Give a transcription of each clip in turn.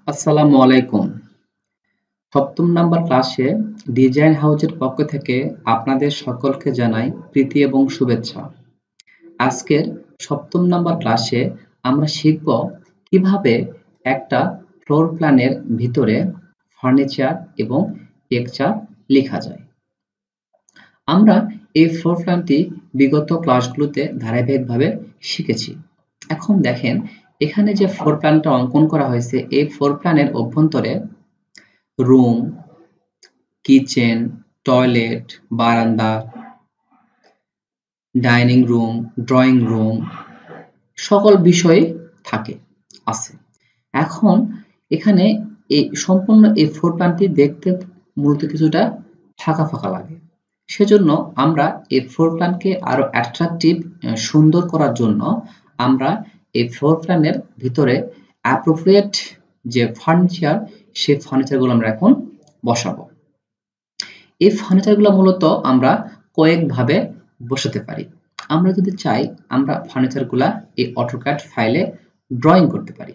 আসসালামু আলাইকুম। সপ্তম নাম্বার ক্লাসে ডিজাইন হাউজের পক্ষ থেকে আপনাদের সকলকে জানাই প্রীতি এবং শুভেচ্ছা। আজকের সপ্তম নাম্বার ক্লাসে আমরা শিখব কিভাবে একটা ফ্লোর প্ল্যানের ভিতরে ফার্নিচার এবং টেক্সচার লেখা যায়। আমরা এই ফ্লোর প্ল্যানটি বিগত ক্লাসগুলোতে ধারাবাহিকভাবে শিখেছি। এখন দেখেন এখানে যে ফ্লোর প্ল্যানটা অঙ্কন করা হয়েছে, এই ফ্লোর প্ল্যানের অভ্যন্তরে রুম, কিচেন, টয়লেট, বারান্দা, ডাইনিং রুম, ড্রয়িং রুম সকল বিষয় আছে। এখন এখানে এই সম্পূর্ণ এই ফ্লোর প্ল্যানটি দেখতে মূলত কিছুটা ফাঁকা ফাঁকা লাগে। সেজন্য আমরা এই ফ্লোর প্ল্যানকে আরো অ্যাট্রাকটিভ সুন্দর করার জন্য আমরা এই ফ্লোর প্ল্যানের ভিতরে অ্যাপ্রোপ্রিয়েট যে ফার্নিচার, সেই ফার্নিচারগুলো আমরা এখন বসাবো। এই ফার্নিচারগুলো মূলত আমরা কয়েকভাবে বসাতে পারি। আমরা যদি চাই আমরা ফার্নিচারগুলা এই অটোক্যাড ফাইলে ড্রয়িং করতে পারি।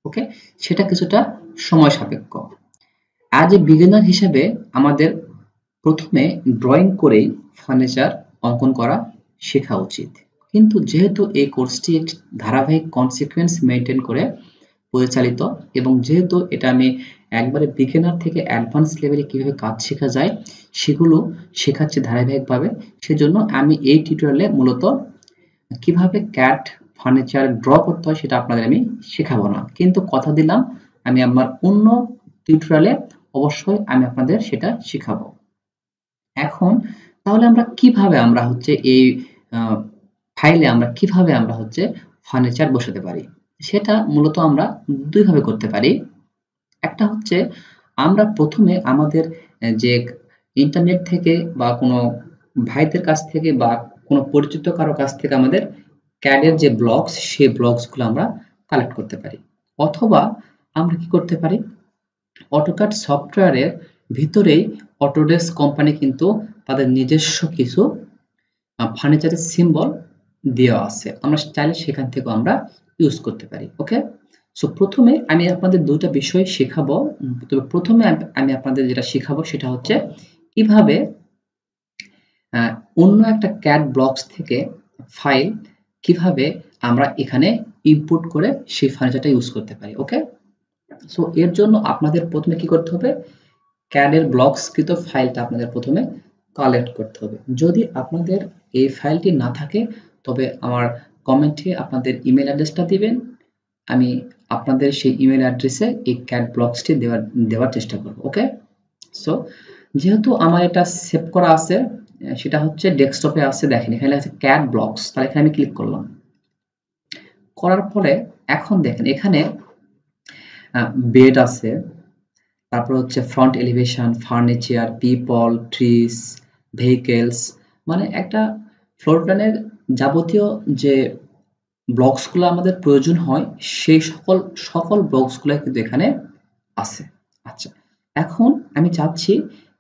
ওকে, সেটা কিছুটা সময় সাপেক্ষ। অ্যাজ এ বিগিনার হিসেবে আমাদের প্রথমে ড্রয়িং করেই ফার্নিচার অঙ্কন করা শেখা উচিত। কিন্তু যেহেতু এই কোর্সটি একটি ধারাবাহিক কনসিকুয়েন্স মেনটেন করে পরিচালিত এবং যেহেতু এটা আমি একবারে বিগিনার থেকে অ্যাডভান্স লেভেলে কিভাবে কাজ শেখা যায় সেগুলো শেখাচ্ছি ধারাবাহিকভাবে, সেজন্য আমি এই টিউটোরিয়ালে মূলত কিভাবে ক্যাড ফার্নিচার ড্র করতে হয় সেটা আপনাদের আমি শেখাবো না, কিন্তু কথা দিলাম আমি আমার অন্য টিউটোরিয়ালে অবশ্যই আমি আপনাদের সেটা শেখাবো। এখন তাহলে আমরা কিভাবে এই ফাইলে আমরা ফার্নিচার বসাতে পারি, সেটা মূলত আমরা দুইভাবে করতে পারি। একটা হচ্ছে আমরা প্রথমে আমাদের যে ইন্টারনেট থেকে বা কোনো ভাইদের কাছ থেকে বা কোনো পরিচিত কারো কাছ থেকে আমাদের ক্যাডের যে ব্লকস, সেই ব্লকসগুলো আমরা কালেক্ট করতে পারি। অথবা আমরা কি করতে পারি, অটোক্যাড সফটওয়্যারের ভিতরেই অটোডেস্ক কোম্পানি কিন্তু তাদের নিজস্ব কিছু ফার্নিচারের সিম্বল দেওয়া আছে, আমরা চাইলে সেখান থেকে আমরা ইউজ করতে পারি। ওকে, সো প্রথমে আমি আপনাদের দুটো বিষয় শেখাবো। তবে প্রথমে আমি আপনাদের যেটা শেখাবো সেটা হচ্ছে কিভাবে অন্য একটা ক্যাড ব্লকস থেকে ফাইল কিভাবে আমরা এখানে ইনপুট করে সেই ফার্নিচারটা ইউজ করতে পারি। ওকে, সো এর জন্য আপনাদের প্রথমে কি করতে হবে, ক্যাডের ব্লকসকৃত ফাইলটা আপনাদের প্রথমে কালেক্ট করতে হবে। যদি আপনাদের এই ফাইলটি না থাকে তবে আমার কমেন্টে আপনাদের ইমেল অ্যাড্রেসটা দিবেন, আমি আপনাদের সেই ইমেল অ্যাড্রেসে এই ক্যাড ব্লকসটি দেওয়ার চেষ্টা করব। ওকে, সো যেহেতু আমার এটা সেভ করা আছে, সেটা হচ্ছে ডেস্কটপে আছে, দেখেন এখানে আছে ক্যাড ব্লকস, তাহলে এখানে আমি ক্লিক করলাম। করার পরে এখন দেখেন এখানে বেড আছে, তারপর হচ্ছে front elevation, furniture, people, trees, vehicles, মানে একটা ফ্লোর প্ল্যানের যাবতীয় যে ব্লকসগুলো আমাদের প্রয়োজন হয় সেই সকল ব্লকসগুলো কিন্তু এখানে আছে। আচ্ছা, এখন আমি চাচ্ছি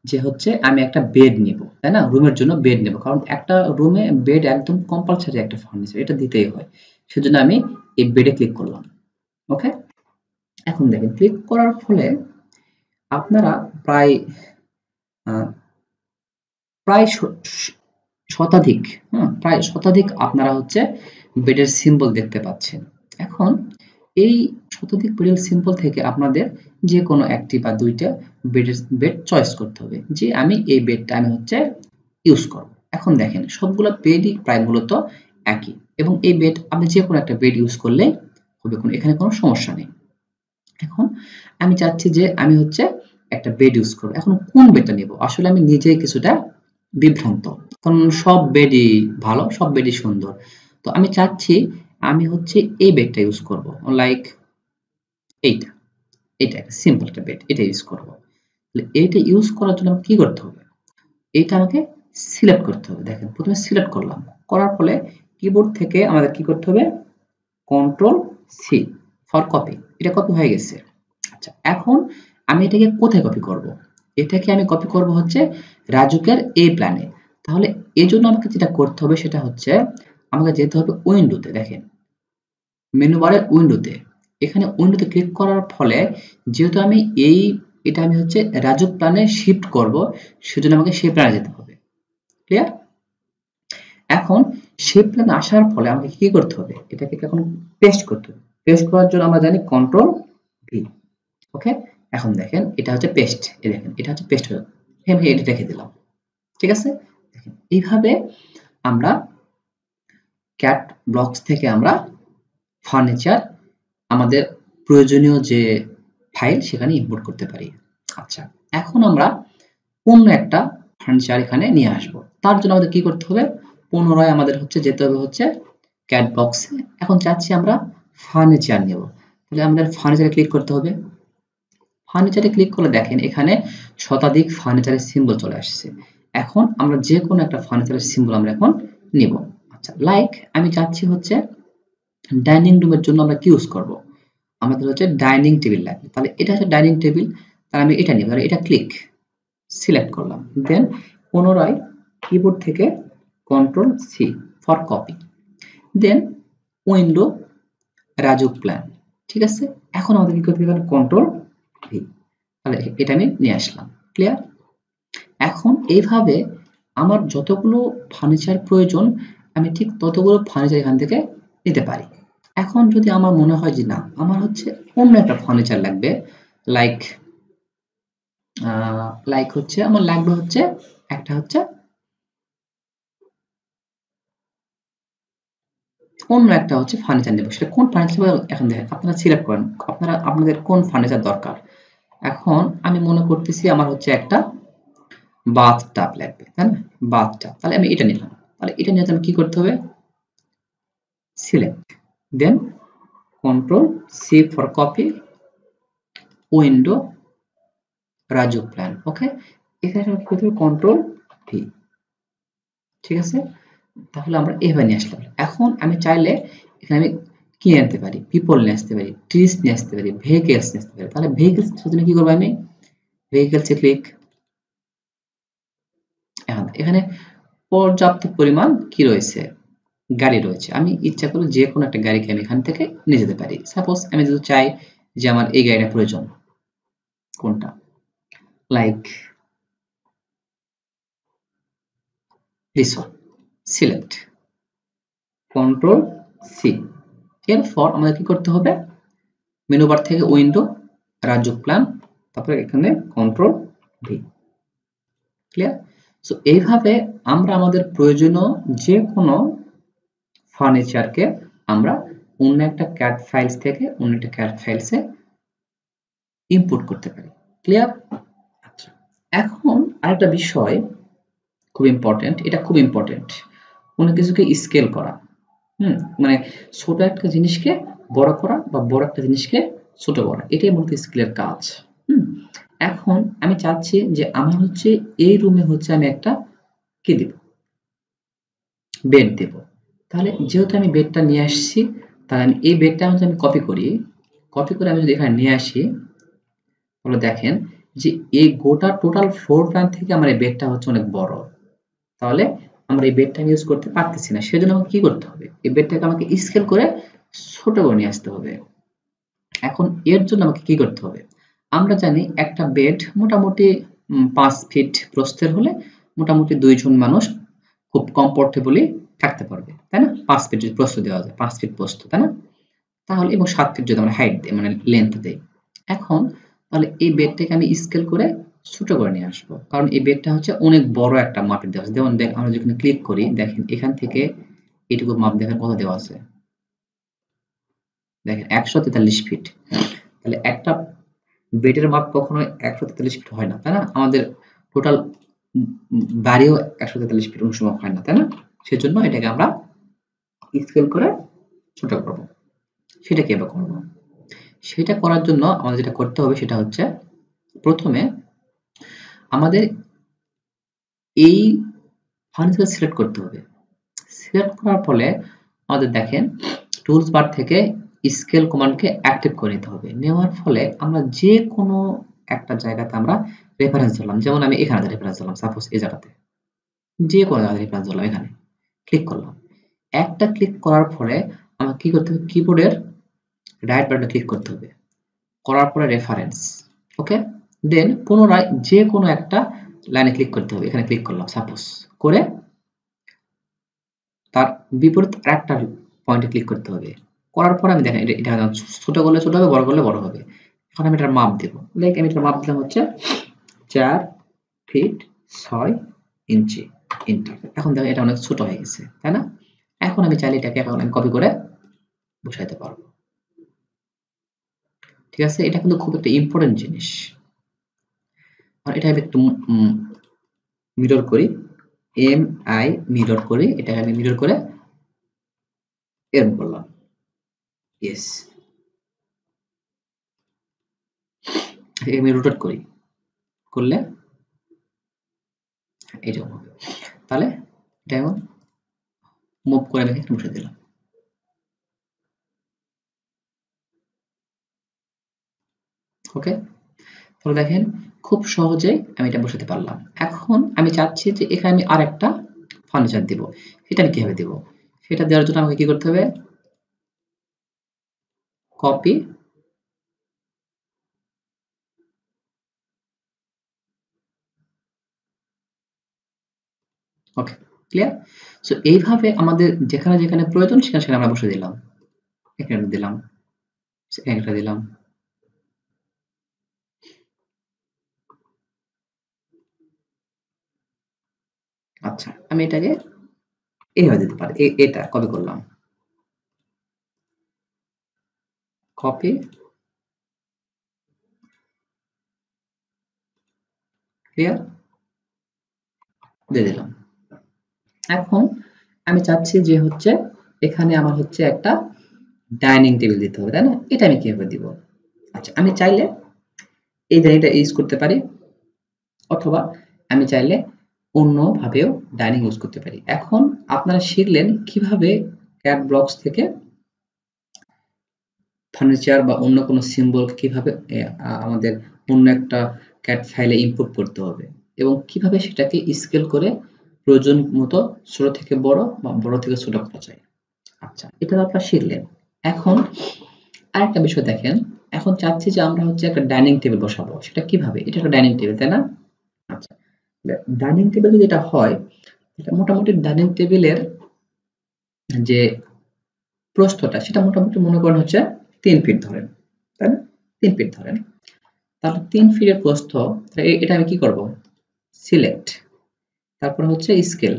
যে হচ্ছে আমি একটা বেড নিব, তাই না, রুমের জন্য বেড নেব, কারণ একটা রুমে বেড একদম কম্পালসারি একটা ফার্নিচার, এটা দিতেই হয়। সেজন্য আমি এই বেডে ক্লিক করলাম। ওকে, এখন দেখেন ক্লিক করার ফলে আপনারা প্রায় শতাধিক আপনারা হচ্ছে বেডের সিম্বল দেখতে পাচ্ছেন। এখন এই শতাধিক বেডের সিম্বল থেকে আপনাদের যে কোনো একটি বা দুইটা বেড চয়েস করতে হবে, যে আমি এই বেডটা আমি হচ্ছে ইউজ করব। এখন দেখেন সবগুলো বেডই প্রায় মূলত একই, এবং এই বেড আপনি যে কোনো একটা বেড ইউজ করলে হবে, এখানে কোনো সমস্যা নেই। এখন আমি চাচ্ছি যে আমি হচ্ছে একটা বেড ইউজ করব। এখন কোন বেডটা নেব, আসলে আমি নিজেই কিছুটা বিভ্রান্ত, কারণ সব বেডই ভালো, সব বেডই সুন্দর। তো আমি চাচ্ছি আমি হচ্ছে এই বেডটা ইউজ করব, লাইক এইটা একটা সিম্পল একটা বেড, এটা ইউজ করব। তাহলে এইটা ইউজ করার জন্য কি করতে হবে, এইটা আমাকে সিলেক্ট করতে হবে। দেখেন প্রথমে সিলেক্ট করলাম, করার ফলে কিবোর্ড থেকে আমাদের কি করতে হবে, কন্ট্রোল সি ফর কপি, এটা কপি হয়ে গেছে। আচ্ছা, এখন আমি এটাকে কোথায় কপি করব, এটাকে আমি কপি করব হচ্ছে রাজুকের এই প্ল্যানে। তাহলে এই জন্য আমাকে যেটা করতে হবে সেটা হচ্ছে আমাকে যেতে হবে উইন্ডোতে, দেখেন মেনু বারে উইন্ডোতে, এখানে উইন্ডোতে ক্লিক করার ফলে যেহেতু আমি এটা আমি হচ্ছে রাজু প্ল্যানে শিফট করব, সেজন্য আমাকে সেই প্ল্যানে যেতে হবে। ক্লিয়ার? এখন সেই প্ল্যানে আসার ফলে আমাকে কি করতে হবে, এটাকে এখন পেস্ট করতে হবে। পেস্ট করার জন্য আমরা জানি কন্ট্রোল ভি। ওকে, এখন দেখেন এটা হচ্ছে পেস্ট, এই দেখেন এটা হচ্ছে পেস্ট হয়ে আমি এডিট রেখে দিলাম। ঠিক আছে, দেখেন এইভাবে আমরা ক্যাট ব্লকস থেকে আমরা ফার্নিচার আমাদের প্রয়োজনীয় যে ফাইল সেখানে ইম্পোর্ট করতে পারি। আচ্ছা, এখন আমরা অন্য একটা ফার্নিচার এখানে নিয়ে আসব। তার জন্য আমাদের কি করতে হবে, পুনরায় আমাদের হচ্ছে যেতে হবে হচ্ছে ক্যাট বক্সে। এখন চাচ্ছি আমরা ফার্নিচার নেব, তাহলে আমাদের ফার্নিচারে ক্লিক করতে হবে। ফার্নিচারে ক্লিক করলে দেখেন এখানে শতাধিক ফার্নিচারের সিম্বল চলে আসছে। এখন আমরা যে কোনো একটা ফার্নিচারের সিম্বল আমরা এখন নিব। আচ্ছা, লাইক আমি চাচ্ছি হচ্ছে ডাইনিং রুমের জন্য আমরা কি ইউজ করব, আমাদের হচ্ছে ডাইনিং টেবিল লাগবে, তাহলে এটা হচ্ছে ডাইনিং টেবিল, তাহলে আমি এটা নিব। আর এটা ক্লিক সিলেক্ট করলাম, দেন পুনরায় কিবোর্ড থেকে control C for copy, then window রাজু প্ল্যান। ঠিক আছে, এখন আমাদের কি করতে হবে, কন্ট্রোল ভি, তাহলে এটা আমি নিয়ে আসলাম। ক্লিয়ার? এখন এইভাবে আমার যতগুলো ফার্নিচার প্রয়োজন আমি ঠিক ততগুলো ফার্নিচার এখান থেকে নিতে পারি। এখন যদি আমার মনে হয় যে না আমার হচ্ছে অন্য একটা ফার্নিচার লাগবে, লাইক হচ্ছে আমার লাগবে হচ্ছে একটা হচ্ছে অন্য একটা হচ্ছে ফার্নিচার নেব, সেটা কোন ফার্নিচার এখন দেখেন আপনারা সিলেক্ট করেন আপনাদের কোন ফার্নিচার দরকার। এখন আমি মনে করতেছি আমার হচ্ছে একটা বাথ টাব লাগবে, তাই না, বাথ টাব, তাহলে আমি এটা নিলাম। তাহলে এটা নিয়ে আমি কি করতে হবে, select, then control C for copy, window রাজু প্ল্যান। ওকে, এখানে কি করতে হবে, কন্ট্রোল ভি। ঠিক আছে, তাহলে আমরা এভাবে নিয়ে আসলাম। এখন আমি চাইলে এখানে আমি কি আনতে পারি, পিপল নিয়ে আসতে পারি, ট্রিজ নিয়ে আসতে পারি, ভেহিকলস নিয়ে আসতে পারি। তাহলে ভেহিকলস জন্য কি করবো, আমি ভেহিকলসে ক্লিক। এখন এখানে পর্যাপ্ত পরিমাণ কি রয়েছে, গাড়ি রয়েছে। আমি ইচ্ছা করলে যে কোনো একটা গাড়িকে আমি এখান থেকে নিয়ে যেতে পারি। সাপোজ আমি যদি চাই যে আমার এই গাড়িটা প্রয়োজন, কোনটা, like this one, select, control C. এরপর আমাদের কি করতে হবে, মেনু বার থেকে উইন্ডো রাজু প্ল্যান, তারপরে এখানে কন্ট্রোল ভি। ক্লিয়ার? সো এইভাবে আমরা আমাদের প্রয়োজনীয় যে কোনো ফার্নিচারকে আমরা অন্য একটা ক্যাট ফাইলস থেকে অন্য একটা ক্যাট ফাইলসে ইম্পোর্ট করতে পারি। ক্লিয়ার? আচ্ছা, এখন আরেকটা বিষয় খুব ইম্পর্টেন্ট, এটা খুব ইম্পর্টেন্ট, কোনো কিছুকে স্কেল করা। মানে ছোট একটা জিনিসকে বড় করা বা বড় একটা জিনিসকে ছোট করা, এটাই মূলত স্কেলের কাজ। এখন আমি চাচ্ছি যে আমার হচ্ছে এই রুমে হচ্ছে আমি একটা কি দেব, বেড দেব। তাহলে যেহেতু আমি বেডটা নিয়ে আসছি, তাহলে আমি এই বেডটা হচ্ছে আমি কপি করে আমি যদি এখানে নিয়ে আসি, তাহলে দেখেন যে এই গোটা টোটাল ফ্লোর প্ল্যান থেকে আমার এই বেডটা হচ্ছে অনেক বড়। তাহলে আমরা এই বেডটা ইউজ করতে পারতেছি না, সেজন্য আমাকে কি করতে হবে, এই বেডটাকে আমাকে স্কেল করে ছোট করে নিয়ে আসতে হবে। এখন এর জন্য আমাকে কি করতে হবে, আমরা জানি একটা বেড মোটামুটি 5 ফিট প্রস্থের হলে মোটামুটি 2 জন মানুষ খুব কমফোর্টেবলি থাকতে পারবে, তাই না? 5 ফিট যদি প্রস্থ দেওয়া যায়, 5 ফিট প্রস্থ, তাই না? তাহলে এবং 7 ফিট যদি আমরা হাইট দিই, মানে লেন্থ দেই। এখন তাহলে এই বেডটাকে আমি স্কেল করে ছোট করে নিয়ে আসবো, কারণ এই বেডটা হচ্ছে অনেক বড় একটা মাপের দেওয়া আছে। যেমন আমরা যখন ক্লিক করি দেখেন এখান থেকে এইটুকু মাপ দেখেন কত দেওয়া আছে, দেখেন 143 ফিট। তাহলে একটা বেডের মাপ কখনো 143 ফিট হয় না, তাই না? আমাদের টোটাল বাড়িও 143 ফিট অন্য সময় হয় না, তাই না? সেজন্য এটাকে আমরা স্কেল করে ছোট করব। সেটা কিভাবে করব, সেটা করার জন্য আমাদের যেটা করতে হবে সেটা হচ্ছে প্রথমে আমাদের এই ফার্নিচার সিলেক্ট করতে হবে। সিলেক্ট করার ফলে আমাদের দেখেন টুলস বার থেকে স্কেল কমান্ডকে অ্যাক্টিভ করে নিতে হবে। নেওয়ার ফলে আমরা যে কোনো একটা জায়গাতে আমরা রেফারেন্স ধরলাম, যেমন আমি এখানে রেফারেন্স ধরলাম, সাপোজ এই জায়গাতে যে কোনো জায়গায় রেফারেন্স ধরলাম, এখানে ক্লিক করলাম। একটা ক্লিক করার পরে আমাকে কি করতে হবে, কিবোর্ডের রাইট বাটনে ক্লিক করতে হবে, করার পরে রেফারেন্স, ওকে, দেন পুনরায় যে কোনো একটা লাইনে ক্লিক করতে হবে, এখানে ক্লিক করলাম সাপোজ করে, তার বিপরীত আরেকটা পয়েন্টে ক্লিক করতে হবে, করার পর আমি দেখেন এটা ছোট করলে ছোট হবে, বড় করলে বড় হবে। এখন আমি এটার মাপ দেব, লাইক আমি এটার মাপ দিলাম হচ্ছে 4 ফিট 6 ইঞ্চি, এন্টার। এখন দেখেন এটা অনেক ছোট হয়ে গেছে, তাই না? এখন আমি চাইলে এটাকে এখন আমি কপি করে বসাইতে পারবো, ঠিক আছে? এটা কিন্তু খুব একটা ইম্পর্টেন্ট জিনিস। আর এটা আমি একটু মিরর করি, MI মিরর করি, এটাকে আমি মিরর করে এরকম করলাম, ইয়েস। আমি রোটেট করি, করলে এরকম হবে। তাহলে এটা এখন মুভ করে আমি এখানে বসে দিলাম, ওকে। তাহলে দেখেন খুব সহজেই আমি এটা বসাতে পারলাম। এখন আমি চাচ্ছি যে এখানে আমি আরেকটা ফার্নিচার দিব, সেটা আমি কিভাবে দিব? সেটা দেওয়ার জন্য আমাকে কি করতে হবে? কপি, ওকে, ক্লিয়ার? সো এইভাবে আমাদের যেখানে যেখানে প্রয়োজন সেখানে সেখানে আমরা বসে দিলাম, এখানে দিলাম, এখানে দিলাম। আচ্ছা, আমি এটাকে এইভাবে দিতে পারি, এটা কপি করলাম, কপি, ক্লিয়ার, দিয়ে দিলাম। এখন আমি চাচ্ছি যে হচ্ছে এখানে আমার হচ্ছে একটা ডাইনিং টেবিল দিতে হবে, তাই না? এটা আমি কিভাবে দিব? আচ্ছা, আমি চাইলে এই ডাইনিংটা ইউজ করতে পারি, অথবা আমি চাইলে অন্যভাবেও ডাইনিং ইউজ করতে পারি। এখন আপনারা শিখলেন কিভাবে ক্যাড ব্লকস থেকে ফার্নিচার বা অন্য কোনো সিম্বল কিভাবে আমাদের অন্য একটা ক্যাড ফাইলে ইনপুট করতে হবে, এবং কিভাবে সেটাকে স্কেল করে প্রয়োজন মতো ছোট থেকে বড় বা বড় থেকে ছোট করা যায়। আচ্ছা, এটা আপনারা শিখলেন। এখন আরেকটা বিষয় দেখেন, এখন চাচ্ছি যে আমরা হচ্ছে একটা ডাইনিং টেবিল বসাবো, সেটা কিভাবে? এটা একটা ডাইনিং টেবিল, তাই না? আচ্ছা, ডাইনিং টেবিল যদি এটা হয়, এটা মোটামুটি ডাইনিং টেবিলের যে প্রস্থটা সেটা মোটামুটি মনে করেন হচ্ছে 3 ফিট ধরেন, তাই না? 3 ফিট ধরেন। তাহলে 3 ফিটের প্রস্থ, এটা আমি কি করব? সিলেক্ট, তারপর হচ্ছে স্কেল,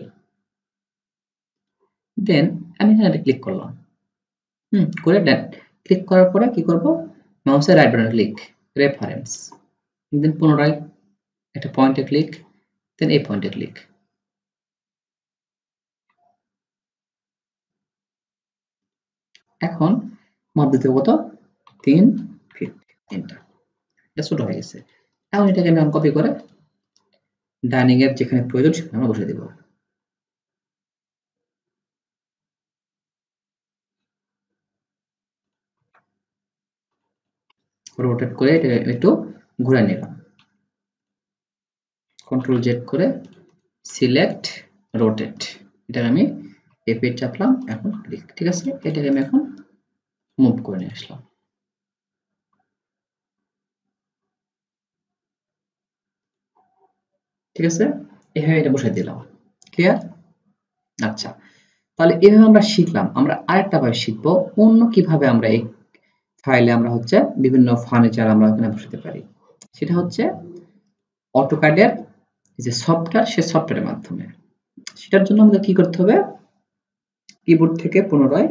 দেন আমি এখানে ক্লিক করলাম, করে দেন ক্লিক করার পরে কি করব? মাউসের রাইট বাটন ক্লিক, রেফারেন্স, দেন পুনরায় একটা পয়েন্টে ক্লিক, দেন এই পয়েন্টে ক্লিক। এখন মাপ দিতে কত? 3 ফিট, এন্টার। এটা ছোট হয়ে গেছে। এখন এটাকে আমি কপি করে ডাইনিং এর যেখানে প্রয়োজন সেখানে আমরা বসে দেব। রোটেট করে এটা একটু ঘুরে নিলাম, কন্ট্রোল জেড করে সিলেক্ট, রোটেট, এটা আমি F8 চাপলাম, এখন ক্লিক, ঠিক আছে? এটাকে আমি এখন মুভ করে নিয়ে আসলাম, ঠিক আছে? এভাবে এটা বসাই দিলাম, ক্লিয়ার? আচ্ছা, তাহলে এভাবে আমরা শিখলাম। আমরা আরেকটা ভাবে শিখবো অন্য কিভাবে আমরা এই ফাইলে আমরা হচ্ছে বিভিন্ন ফার্নিচার আমরা এখানে বসাতে পারি। সেটা হচ্ছে অটোক্যাডের যে সফটওয়্যার, সে সফটওয়্যারের মাধ্যমে। সেটার জন্য আমাদের কি করতে হবে? কিবোর্ড থেকে পুনরায়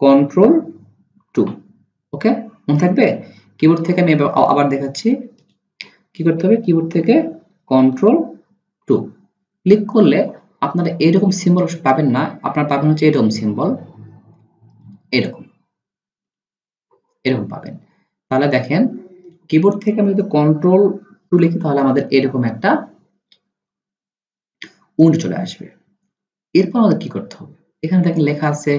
কন্ট্রোল 2, ওকে, মনে থাকবে? কিবোর্ড থেকে আমি আবার দেখাচ্ছি, কি করতে হবে? কিবোর্ড থেকে কন্ট্রোল 2 ক্লিক করলে আপনারা এরকম সিম্বল পাবেন না, আপনারা পাবেন হচ্ছে এরকম সিম্বল, এরকম এরকম পাবেন। তাহলে দেখেন কিবোর্ড থেকে আমি যদি কন্ট্রোল 2 লিখি তাহলে আমাদের এরকম একটা উইন্ডো চলে আসবে। এরপর আমাদের কি করতে হবে? এখানে দেখেন লেখা আছে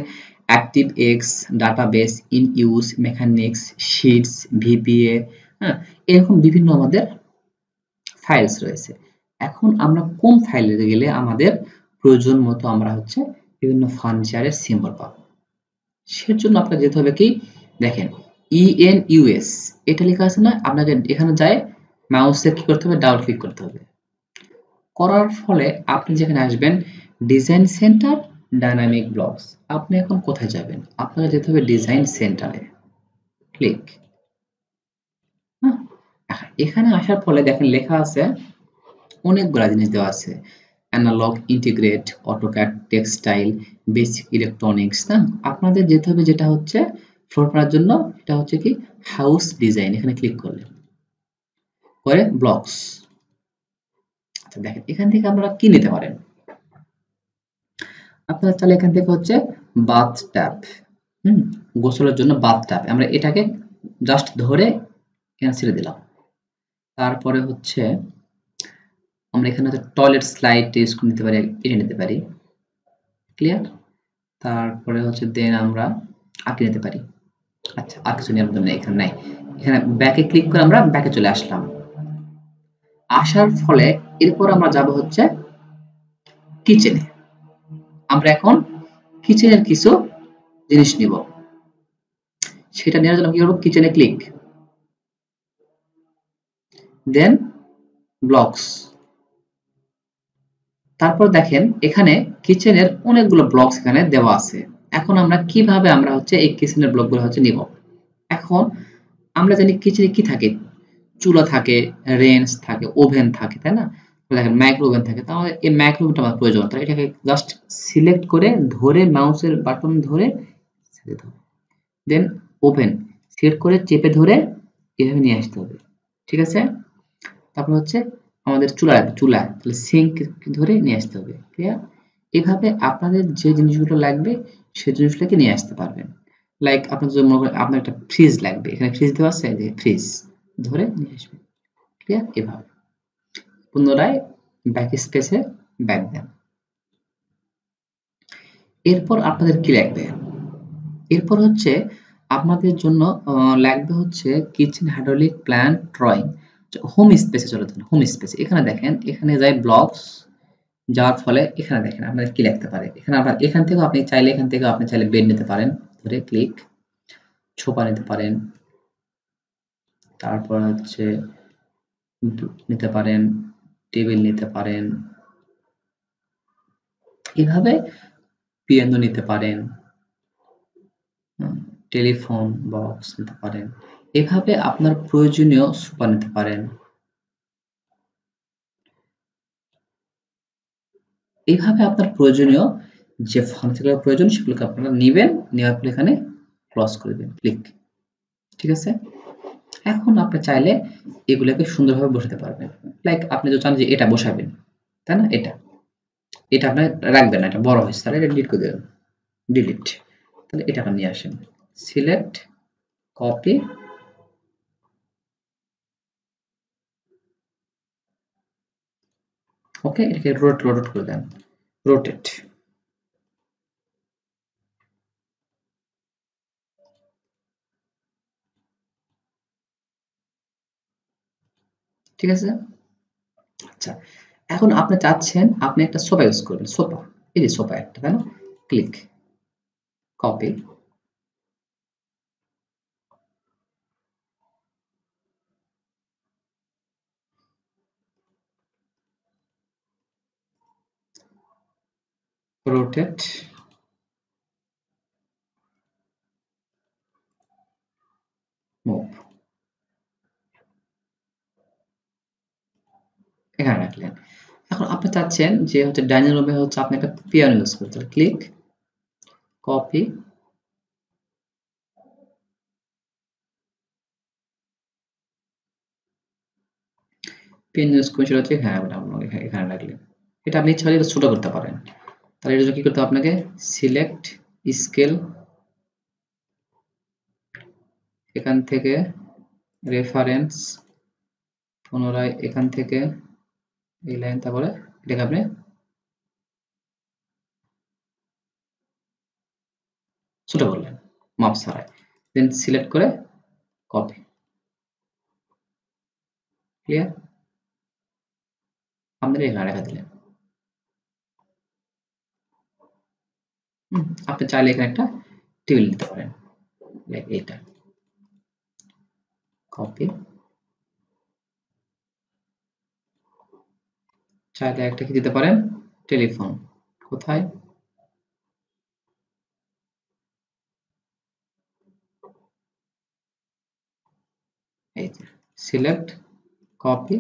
ActiveX, database, in use, mechanics, shits, VBA, হ্যাঁ, এরকম বিভিন্ন আমাদের ফাইলস রয়েছে। এখন আমরা কোন ফাইলে গেলে আমাদের প্রয়োজন মতো আমরা হচ্ছে বিভিন্ন ফার্নিচারের সিম্বল পাবো? সেজন্য আপনাকে যেতে হবে কি দেখেন ENUS এটা লেখা আছে না, আপনাকে এখানে যায় মাউসে কি করতে হবে, ডাবল ক্লিক করতে হবে। করার ফলে আপনি যেখানে আসবেন ডিজাইন সেন্টার ডাইনামিক ব্লকস, আপনি এখন কোথায় যাবেন, আপনাকে যেতে হবে ডিজাইন সেন্টারে, ক্লিক। এখানে আসার ফলে দেখেন লেখা আছে অনেকগুলা জিনিস দেওয়া আছে, analog, integrate, AutoCAD, textile, basic electronics. না, আপনাদের যেতে হবে যেটা হচ্ছে ফ্লোর প্ল্যানের জন্য, এটা হচ্ছে কি হাউস ডিজাইন, এখানে ক্লিক করলে পরে ব্লকস। আচ্ছা দেখেন এখান থেকে আপনারা কি নিতে পারেন, আপনারা চাইলে এখান থেকে হচ্ছে বাথ ট্যাপ, গোসলের জন্য বাথ ট্যাপ, আমরা এটাকে জাস্ট ধরে এখানে ছেড়ে দিলাম। তারপরে হচ্ছে আমরা এখানে টয়লেট স্লাইড ইউজ করে নিতে পারি, এটা নিতে পারি, ক্লিয়ার। তারপরে হচ্ছে দেন আমরা আঁকে নিতে পারি। আচ্ছা আর কিছু নেওয়ার জন্য এখানে নাই, এখানে ব্যাকে ক্লিক করে আমরা ব্যাকে চলে আসলাম। আসার ফলে এরপর আমরা যাব হচ্ছে কিচেনে। আমরা এখন কিচেনের কিছু জিনিস নিব, সেটা নেওয়ার জন্য কি করব, কিচেনে ক্লিক, দেন ব্লকস। তারপর দেখেন এখানে কিচেনের অনেকগুলো ব্লকস এখানে দেওয়া আছে। এখন আমরা কিভাবে আমরা হচ্ছে এই কিচেনের ব্লকগুলো হচ্ছে নিব। এখন আমরা জানি কিচেনে কি থাকে, চুলা থাকে, রেঞ্জ থাকে, ওভেন থাকে, তাই না? দেখেন মাইক্রো ওভেন থাকে, তাহলে এই মাইক্রো ওভেনটা আমার প্রয়োজন, তাহলে এটাকে জাস্ট সিলেক্ট করে ধরে মাউসের বাটন ধরে দেন ওভেন সিলেক্ট করে চেপে ধরে এভাবে নিয়ে আসতে হবে, ঠিক আছে। তারপর হচ্ছে আমাদের চুলা তাহলে সিঙ্ক ধরে নিয়ে আসতে হবে, ক্লিয়ার। এভাবে আপনাদের যে জিনিসগুলো লাগবে সেই জিনিসগুলোকে নিয়ে আসতে পারবেন। লাইক আপনার যদি মনে করেন আপনার একটা ফ্রিজ লাগবে, এখানে ফ্রিজ দেওয়া আছে, যে ফ্রিজ ধরে নিয়ে আসবেন, ক্লিয়ার। এভাবে পুনরায় ব্যাক স্পেসে ব্যাক দেন। এরপর আপনাদের কি লাগবে, এরপর হচ্ছে আপনাদের জন্য লাগবে হচ্ছে kitchen hydraulic plan drawing. Home স্পেসে চলে যান, হোম স্পেসে এখানে দেখেন, এখানে যাই ব্লকস, যাওয়ার ফলে এখানে দেখেন আপনাদের কি লিখতে পারে, এখানে আবার এখান থেকে আপনি চাইলে বেড নিতে পারেন, ধরে ক্লিক, ছোপা নিতে পারেন, তারপর হচ্ছে নিতে পারেন, টেবিল নিতে পারেন, এভাবে পিয়ানো নিতে পারেন, টেলিফোন বক্স নিতে পারেন, এভাবে আপনার প্রয়োজনীয় সোফা নিতে পারেন। এইভাবে আপনার প্রয়োজনীয় যে ফার্নিচারগুলো প্রয়োজন সেগুলোকে আপনারা নেবেন, নেওয়ার পর এখানে ক্লোজ করে দিন, ক্লিক, ঠিক আছে। এখন আপনি চাইলে এগুলোকে সুন্দরভাবে বসাতে পারবেন। লাইক আপনি যদি চান যে এটা বসাবেন, তাই না, এটা আপনি রাখবেন না, এটা বড় হয়েছে, তাহলে এটা ডিলিট করে দেবেন, ডিলিট। তাহলে এটা আপনি নিয়ে আসেন, সিলেক্ট, কপি, ওকে, এটাকে রোটেট করে দেন, রোটেট। ঠিক আছে। আচ্ছা এখন আপনি চাচ্ছেন আপনি একটা সোফা ইউজ করবেন, সোফা, এই যে সোফা একটা, তাই না, ক্লিক, কপি, রোটেট, মুভ, এখানে রাখলেন। এখন আপনি চাচ্ছেন যে হচ্ছে ডাইনিং রুমে হচ্ছে আপনি একটা পিয়ানো ইউজ করতে, ক্লিক, কপি, পেন ইউজ করে সেটা হচ্ছে, হ্যাঁ ওটা আপনাকে এখানে রাখলেন। এটা আপনি ইচ্ছা করলে ছোট করতে পারেন, তাহলে এটা কি করতে হবে আপনাকে, সিলেক্ট, স্কেল, এখান থেকে রেফারেন্স, পুনরায় এখান থেকে এই লাইন, তারপরে এটাকে আপনি ছোট করলেন মাপ ছাড়াই, দেন সিলেক্ট করে কপি, ক্লিয়ার, আপনারা এখানে রেখে দিলেন। আপনি চাইলে এখানে একটা টেবিল নিতে পারেন, এটা কপি, চাইলে একটা কি দিতে পারেন, টেলিফোন। কোথায়, এই যে সিলেক্ট কপি,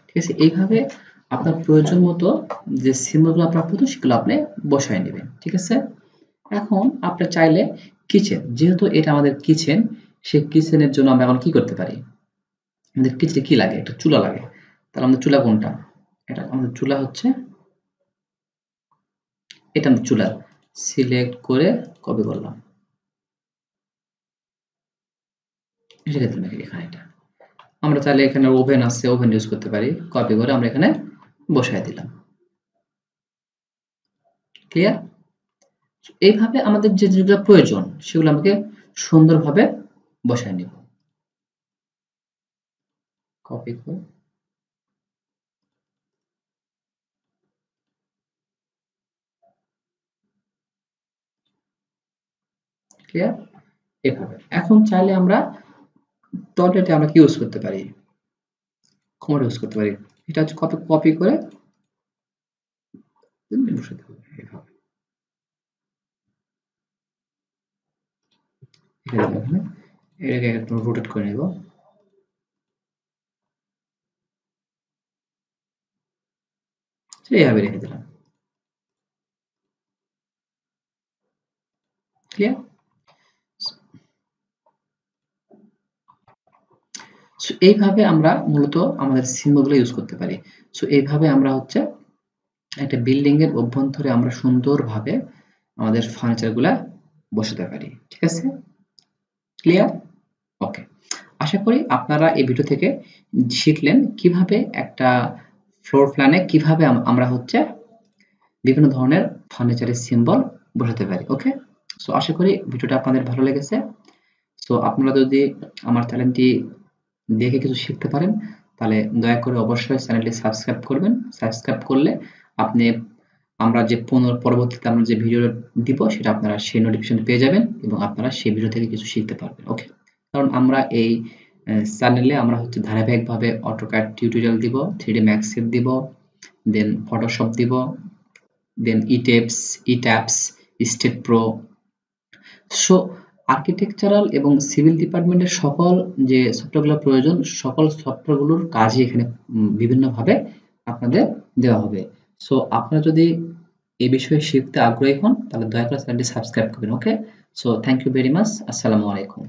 ঠিক আছে। এইভাবে আপনার প্রয়োজন মতো যে সিম্বলগুলো আপনার প্রয়োজন সেগুলো আপনি বসায় নেবেন, ঠিক আছে। এখন আপনি চাইলে কিচেন, যেহেতু এটা আমাদের কিচেন, সেই কিচেনের জন্য আমরা এখন কি করতে পারি, আমাদের কিচেনে কি লাগে, একটা চুলা লাগে। তাহলে আমাদের চুলা কোনটা, এটা আমাদের চুলা হচ্ছে এটা, আমাদের চুলা সিলেক্ট করে কপি করলাম, রেখে দিলাম এখানে। এটা আমরা চাইলে এখানে ওভেন আছে, ওভেন ইউজ করতে পারি, কপি করে আমরা এখানে বসায় দিলাম। ক্লিয়ার? এইভাবে আমাদের যে যেগুলো প্রয়োজন সেগুলো আমাকে সুন্দরভাবে বসায় নিব। কপি করে ক্লিয়ার? এভাবে। এখন চাইলে আমরা টয়লেটে আমরা কি ইউজ করতে পারি, কমোড ইউজ করতে পারি। এটা হচ্ছে কপি, কপি করে বসাতে হবে এভাবে। এটাকে একটু রোটেট করে নেব। এইভাবে রেখে দিলাম। ক্লিয়ার? সো এইভাবে আমরা মূলত আমাদের সিম্বলগুলো ইউজ করতে পারি। সো এইভাবে আমরা হচ্ছে একটা বিল্ডিং এর অভ্যন্তরে আমরা সুন্দরভাবে আমাদের ফার্নিচারগুলা বসাতে পারি, ঠিক আছে। ক্লিয়ার? ওকে। আশা করি আপনারা এই ভিডিও থেকে শিখলেন কিভাবে একটা ফ্লোর প্ল্যানে কিভাবে আমরা হচ্ছে বিভিন্ন ধরনের ফার্নিচারের সিম্বল বসাতে পারি। ওকে, সো আশা করি ভিডিওটা আপনাদের ভালো লেগেছে। সো আপনারা যদি আমার চ্যানেলটি দেখে কিছু শিখতে পারেন তাহলে দয়া করে অবশ্যই চ্যানেলটি সাবস্ক্রাইব করবেন। সাবস্ক্রাইব করলে আপনি আমরা যে পরবর্তীতে আমরা যে ভিডিও দিব সেটা আপনারা সেই নোটিফিকেশন পেয়ে যাবেন এবং আপনারা সেই ভিডিও থেকে কিছু শিখতে পারবেন। ওকে, কারণ আমরা এই চ্যানেলে আমরা হচ্ছে ধারাবাহিকভাবে অটোক্যাড টিউটোরিয়াল দিব, 3D Max দিব, দেন ফটোশপ দিব, then ETABS, STAAD Pro. So architectural এবং সিভিল ডিপার্টমেন্টের সকল যে সফটওয়্যারগুলো প্রয়োজন সকল সফটওয়্যারগুলোর কাজই এখানে বিভিন্নভাবে আপনাদের দেওয়া হবে। সো আপনারা যদি এই বিষয়ে শিখতে আগ্রহী হন তাহলে দয়া করে চ্যানেলটি সাবস্ক্রাইব করবেন। Okay, so thank you very much. আসসালামু আলাইকুম।